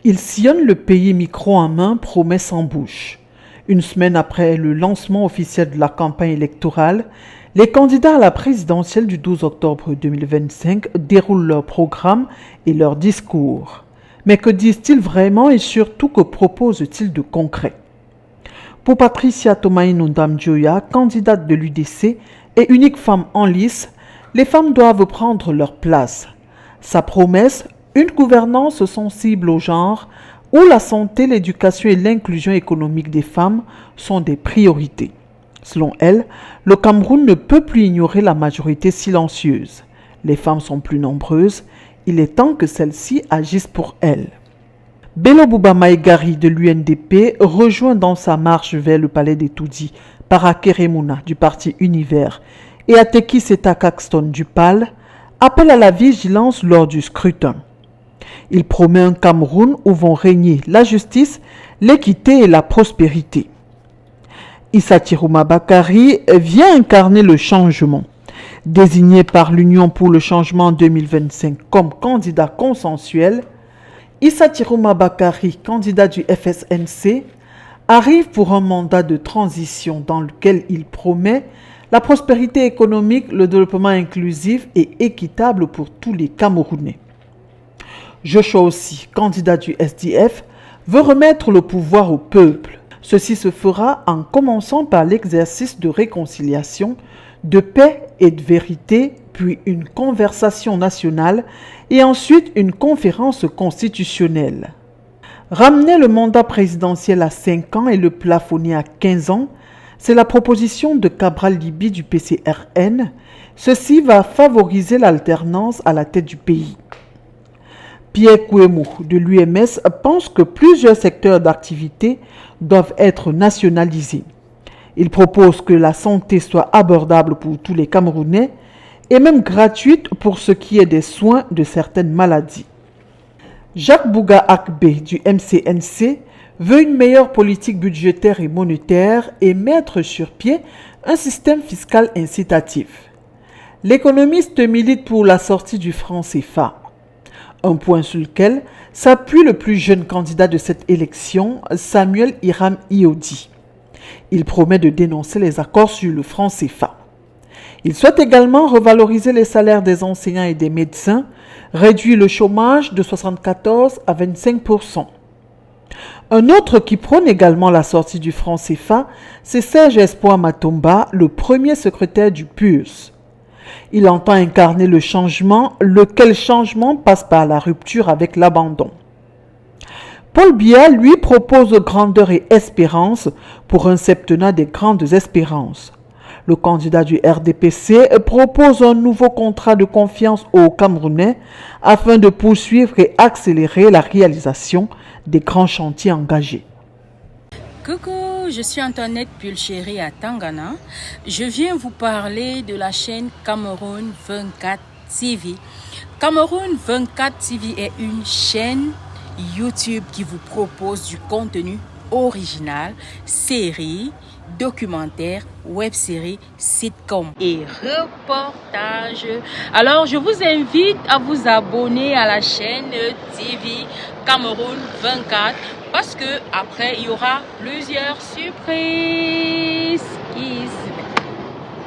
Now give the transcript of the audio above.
Il sillonne le pays micro en main, promesse en bouche. Une semaine après le lancement officiel de la campagne électorale, les candidats à la présidentielle du 12 octobre 2025 déroulent leur programme et leur discours. Mais que disent-ils vraiment et surtout que proposent-ils de concret? Pour Patricia Tomaï-Nundam-Dioya, candidate de l'UDC et unique femme en lice, les femmes doivent prendre leur place. Sa promesse, une gouvernance sensible au genre, où la santé, l'éducation et l'inclusion économique des femmes sont des priorités. Selon elle, le Cameroun ne peut plus ignorer la majorité silencieuse. Les femmes sont plus nombreuses, il est temps que celles-ci agissent pour elles. Bello Bouba Maïgari de l'UNDP rejoint dans sa marche vers le palais des Toudi Parakeremouna du parti Univers et Ateki Seta Caxton du PAL appelle à la vigilance lors du scrutin. Il promet un Cameroun où vont régner la justice, l'équité et la prospérité. Issa Tirouma Bakari vient incarner le changement. Désigné par l'Union pour le changement en 2025 comme candidat consensuel, Issa Tirouma Bakari, candidat du FSNC, arrive pour un mandat de transition dans lequel il promet la prospérité économique, le développement inclusif et équitable pour tous les Camerounais. Joshua aussi, candidat du SDF, veut remettre le pouvoir au peuple. Ceci se fera en commençant par l'exercice de réconciliation, de paix et de vérité, puis une conversation nationale et ensuite une conférence constitutionnelle. Ramener le mandat présidentiel à 5 ans et le plafonner à 15 ans, c'est la proposition de Cabral Libi du PCRN. Ceci va favoriser l'alternance à la tête du pays. Pierre Kouemou de l'UMS pense que plusieurs secteurs d'activité doivent être nationalisés. Il propose que la santé soit abordable pour tous les Camerounais et même gratuite pour ce qui est des soins de certaines maladies. Jacques Bouga Akbé du MCNC veut une meilleure politique budgétaire et monétaire et mettre sur pied un système fiscal incitatif. L'économiste milite pour la sortie du franc CFA. Un point sur lequel s'appuie le plus jeune candidat de cette élection, Samuel Hiram Iodi. Il promet de dénoncer les accords sur le franc CFA. Il souhaite également revaloriser les salaires des enseignants et des médecins, réduire le chômage de 74 à 25%. Un autre qui prône également la sortie du franc CFA, c'est Serge Espoir Matomba, le premier secrétaire du PURS. Il entend incarner le changement, lequel changement passe par la rupture avec l'abandon. Paul Biya, lui, propose grandeur et espérance pour un septennat des grandes espérances. Le candidat du RDPC propose un nouveau contrat de confiance aux Camerounais afin de poursuivre et accélérer la réalisation des grands chantiers engagés. Coucou, je suis Antoinette Pulchéry à Tangana. Je viens vous parler de la chaîne Cameroun 24 TV. Cameroun 24 TV est une chaîne YouTube qui vous propose du contenu original, séries, documentaires, web-séries, sitcoms et reportages. Alors, je vous invite à vous abonner à la chaîne TV Cameroun 24 parce que après il y aura plusieurs surprises.